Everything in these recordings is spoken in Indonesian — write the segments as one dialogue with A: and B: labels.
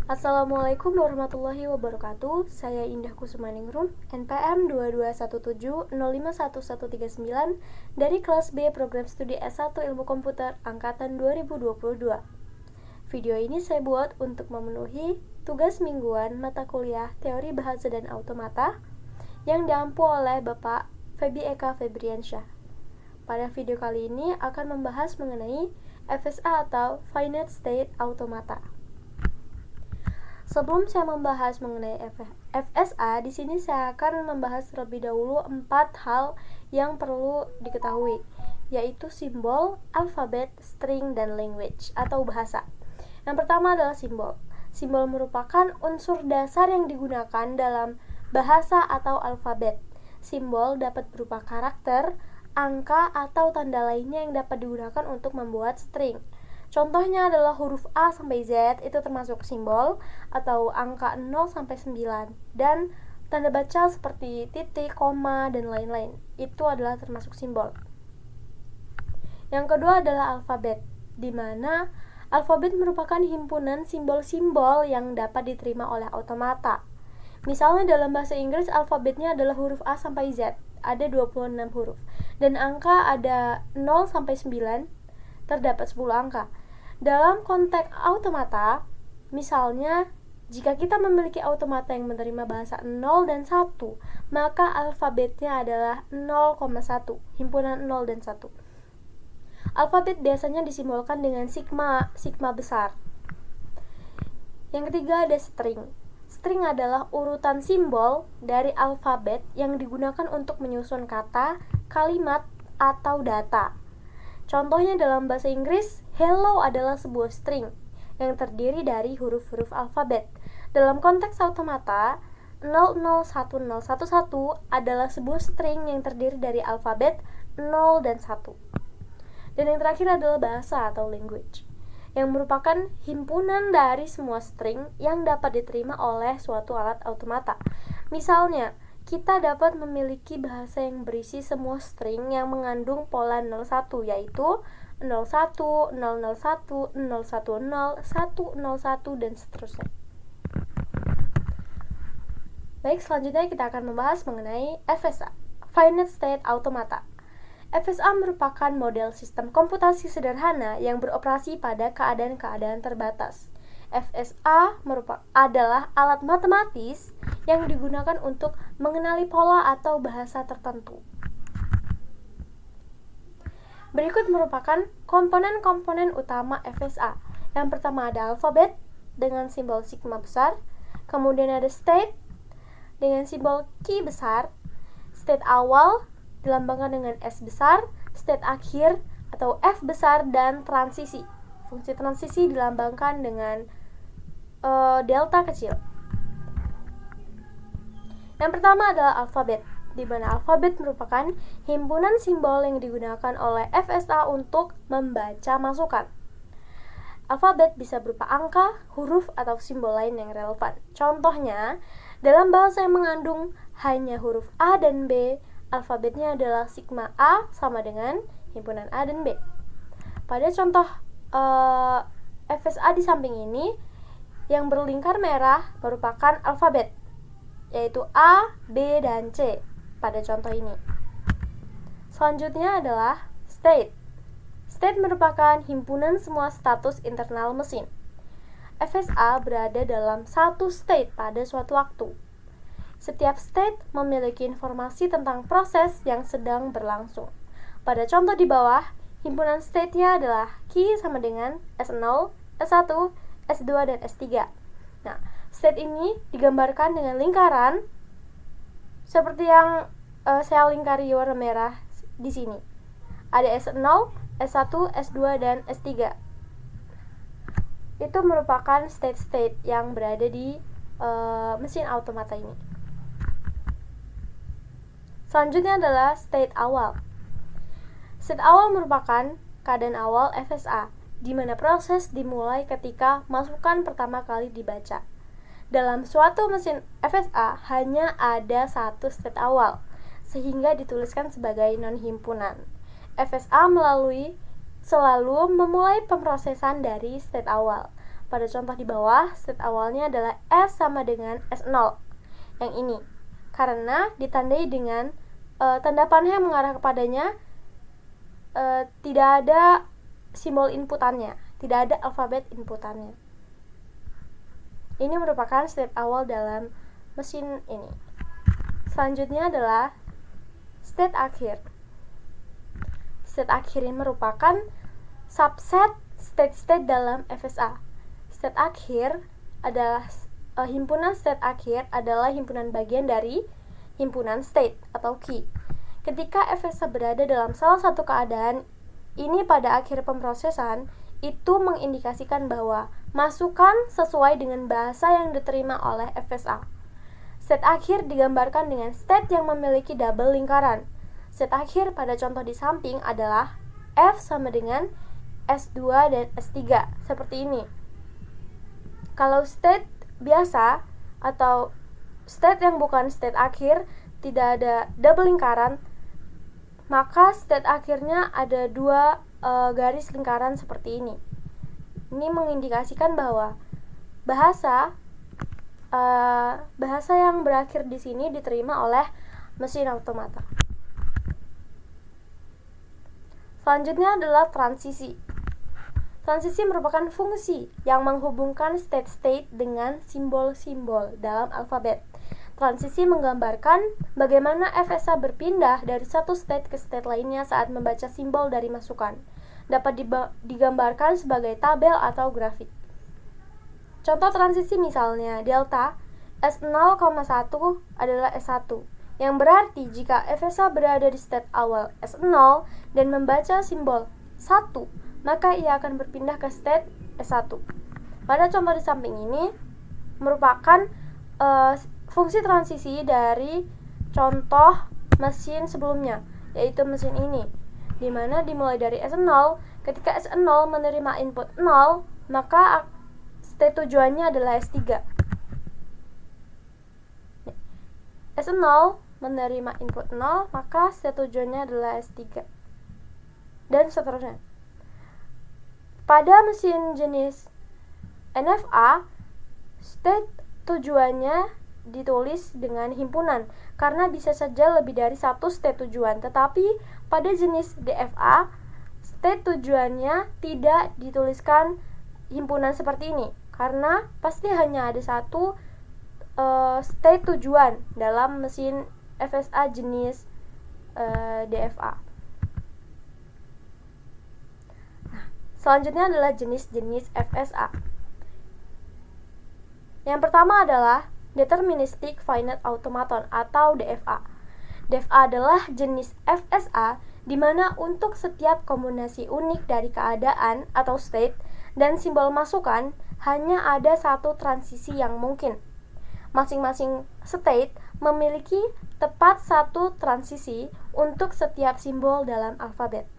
A: Assalamualaikum warahmatullahi wabarakatuh. Saya Indah Kusumaningrum, NPM 2217051139 dari kelas B Program Studi S1 Ilmu Komputer Angkatan 2022. Video ini saya buat untuk memenuhi tugas mingguan mata kuliah Teori Bahasa dan Automata yang diampu oleh Bapak Febi Eka Febriansyah. Pada video kali ini akan membahas mengenai FSA atau Finite State Automata. Sebelum saya membahas mengenai FSA, di sini saya akan membahas terlebih dahulu 4 hal yang perlu diketahui, yaitu simbol, alfabet, string, dan language atau bahasa. Yang pertama adalah simbol. Simbol merupakan unsur dasar yang digunakan dalam bahasa atau alfabet. Simbol dapat berupa karakter, angka, atau tanda lainnya yang dapat digunakan untuk membuat string. Contohnya adalah huruf A sampai Z itu termasuk simbol, atau angka 0 sampai 9, dan tanda baca seperti titik, koma, dan lain-lain. Itu adalah termasuk simbol. Yang kedua adalah alfabet, di mana alfabet merupakan himpunan simbol-simbol yang dapat diterima oleh automata. Misalnya dalam bahasa Inggris alfabetnya adalah huruf A sampai Z, ada 26 huruf, dan angka ada 0 sampai 9, terdapat 10 angka. Dalam konteks automata, misalnya jika kita memiliki automata yang menerima bahasa 0 dan 1, maka alfabetnya adalah 0,1, himpunan 0 dan 1. Alfabet biasanya disimbolkan dengan sigma besar. Yang ketiga ada string. String adalah urutan simbol dari alfabet yang digunakan untuk menyusun kata, kalimat, atau data. Contohnya dalam bahasa Inggris, hello adalah sebuah string yang terdiri dari huruf-huruf alfabet. Dalam konteks automata, 001011 adalah sebuah string yang terdiri dari alfabet 0 dan 1. Dan yang terakhir adalah bahasa atau language, yang merupakan himpunan dari semua string yang dapat diterima oleh suatu alat automata. Misalnya, kita dapat memiliki bahasa yang berisi semua string yang mengandung pola 01, yaitu 01, 001, 010, 101, dan seterusnya. Baik, selanjutnya kita akan membahas mengenai FSA, Finite State Automata. FSA merupakan model sistem komputasi sederhana yang beroperasi pada keadaan-keadaan terbatas. FSA adalah alat matematis yang digunakan untuk mengenali pola atau bahasa tertentu. Berikut merupakan komponen-komponen utama FSA. Yang pertama ada alfabet dengan simbol sigma besar, kemudian ada state dengan simbol key besar, state awal dilambangkan dengan S besar, state akhir atau F besar, dan transisi. Fungsi transisi dilambangkan dengan delta kecil. Yang pertama adalah alfabet, di mana alfabet merupakan himpunan simbol yang digunakan oleh FSA untuk membaca masukan. Alfabet bisa berupa angka, huruf, atau simbol lain yang relevan. Contohnya, dalam bahasa yang mengandung hanya huruf A dan B, alfabetnya adalah sigma A sama dengan himpunan A dan B. Pada contoh FSA di samping ini, yang berlingkar merah merupakan alfabet, yaitu A, B, dan C pada contoh ini. Selanjutnya adalah state. State merupakan himpunan semua status internal mesin. FSA berada dalam satu state pada suatu waktu. Setiap state memiliki informasi tentang proses yang sedang berlangsung. Pada contoh di bawah, himpunan state-nya adalah key sama dengan S0, S1, S2, dan S3. Nah, state ini digambarkan dengan lingkaran seperti yang saya lingkari warna merah di sini. Ada S0, S1, S2, dan S3. Itu merupakan state-state yang berada di mesin automata ini. Selanjutnya adalah state awal. State awal merupakan keadaan awal FSA, di mana proses dimulai ketika masukan pertama kali dibaca. Dalam suatu mesin FSA hanya ada satu state awal, sehingga dituliskan sebagai non-himpunan. FSA selalu memulai pemrosesan dari state awal. Pada contoh di bawah, state awalnya adalah S sama dengan S0 yang ini, karena ditandai dengan tanda panah yang mengarah kepadanya, tidak ada simbol inputannya, tidak ada alfabet inputannya. Ini merupakan state awal dalam mesin ini. Selanjutnya adalah state akhir. State akhir ini merupakan subset state-state dalam FSA. State akhir adalah himpunan state akhir adalah himpunan bagian dari himpunan state atau key. Ketika FSA berada dalam salah satu keadaan ini pada akhir pemrosesan, itu mengindikasikan bahwa masukan sesuai dengan bahasa yang diterima oleh FSA. State akhir digambarkan dengan state yang memiliki double lingkaran. State akhir pada contoh di samping adalah F sama dengan S2 dan S3, seperti ini. Kalau state biasa atau state yang bukan state akhir, tidak ada double lingkaran, maka state akhirnya ada dua garis lingkaran seperti ini. Ini mengindikasikan bahwa bahasa yang berakhir di sini diterima oleh mesin automata. Selanjutnya adalah transisi. Transisi merupakan fungsi yang menghubungkan state-state dengan simbol-simbol dalam alfabet. Transisi menggambarkan bagaimana FSA berpindah dari satu state ke state lainnya saat membaca simbol dari masukan. Dapat digambarkan sebagai tabel atau grafik. Contoh transisi misalnya, delta S0,1 adalah S1, yang berarti jika FSA berada di state awal S0 dan membaca simbol 1, maka ia akan berpindah ke state S1. Pada contoh di samping ini merupakan fungsi transisi dari contoh mesin sebelumnya, yaitu mesin ini, di mana dimulai dari S0. Ketika S0 menerima input 0, maka state tujuannya adalah S3. S0 menerima input 0, maka state tujuannya adalah S3. Dan seterusnya. Pada mesin jenis NFA, state tujuannya ditulis dengan himpunan karena bisa saja lebih dari satu state tujuan. Tetapi pada jenis DFA, state tujuannya tidak dituliskan himpunan seperti ini karena pasti hanya ada satu state tujuan dalam mesin FSA jenis DFA. Selanjutnya adalah jenis-jenis FSA. Yang pertama adalah Deterministic Finite Automaton atau DFA. DFA adalah jenis FSA di mana untuk setiap kombinasi unik dari keadaan atau state dan simbol masukan hanya ada satu transisi yang mungkin. Masing-masing state memiliki tepat satu transisi untuk setiap simbol dalam alfabet.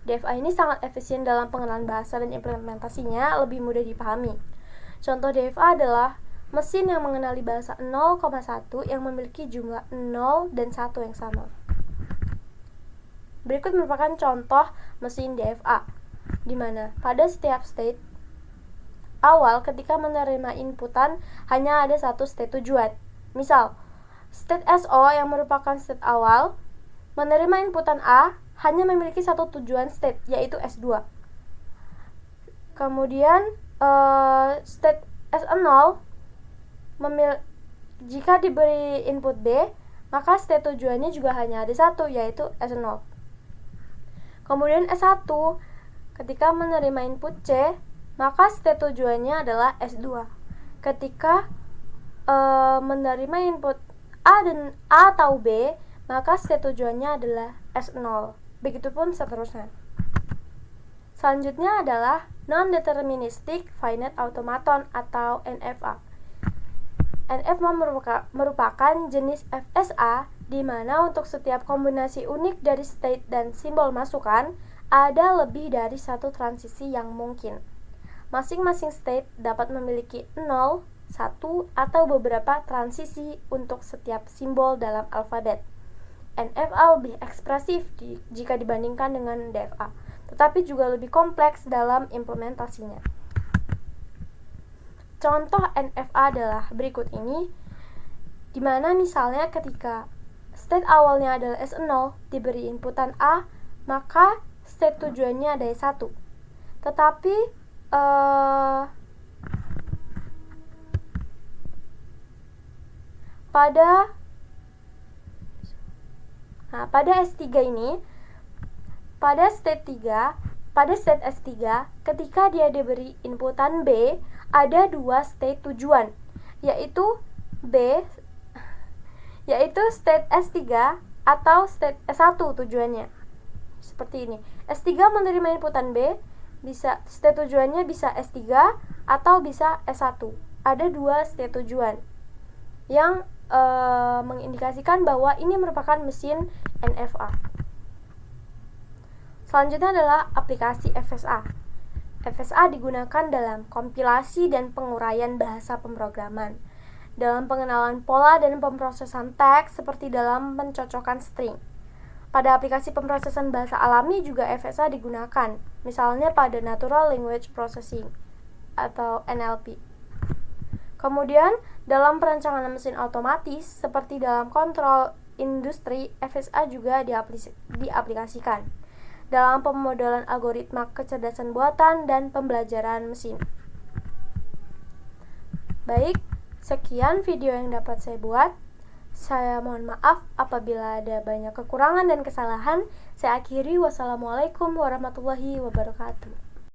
A: DFA ini sangat efisien dalam pengenalan bahasa dan implementasinya lebih mudah dipahami. Contoh DFA adalah mesin yang mengenali bahasa 0,1 yang memiliki jumlah 0 dan 1 yang sama. Berikut merupakan contoh mesin DFA, di mana pada setiap state awal ketika menerima inputan hanya ada satu state tujuan. Misal, state SO yang merupakan state awal menerima inputan A hanya memiliki satu tujuan state, yaitu S2. Kemudian state S0 jika diberi input B, maka state tujuannya juga hanya ada satu, yaitu S0. Kemudian S1 ketika menerima input C, maka state tujuannya adalah S2. Ketika menerima input A atau B, maka state tujuannya adalah S0. Begitupun seterusnya. Selanjutnya adalah Non-Deterministic Finite Automaton atau NFA. NFA merupakan jenis FSA di mana untuk setiap kombinasi unik dari state dan simbol masukan ada lebih dari satu transisi yang mungkin. Masing-masing state dapat memiliki 0, 1, atau beberapa transisi untuk setiap simbol dalam alfabet. NFA lebih ekspresif jika dibandingkan dengan DFA, tetapi juga lebih kompleks dalam implementasinya. Contoh NFA adalah berikut ini, dimana misalnya ketika state awalnya adalah S0 diberi inputan A, maka state tujuannya ada S1. Tetapi pada S3 ini, pada state S3 ketika dia diberi inputan B, ada dua state tujuan, yaitu state S3 atau state S1 tujuannya. Seperti ini. S3 menerima inputan B, state tujuannya bisa S3 atau bisa S1. Ada dua state tujuan yang mengindikasikan bahwa ini merupakan mesin NFA. Selanjutnya adalah aplikasi FSA. FSA digunakan dalam kompilasi dan penguraian bahasa pemrograman, dalam pengenalan pola dan pemrosesan teks seperti dalam pencocokkan string. Pada aplikasi pemrosesan bahasa alami juga FSA digunakan, misalnya pada Natural Language Processing atau NLP. Kemudian, dalam perancangan mesin otomatis seperti dalam kontrol industri, FSA juga diaplikasikan dalam pemodelan algoritma kecerdasan buatan dan pembelajaran mesin. Baik, sekian video yang dapat saya buat. Saya mohon maaf apabila ada banyak kekurangan dan kesalahan. Saya akhiri, wassalamualaikum warahmatullahi wabarakatuh.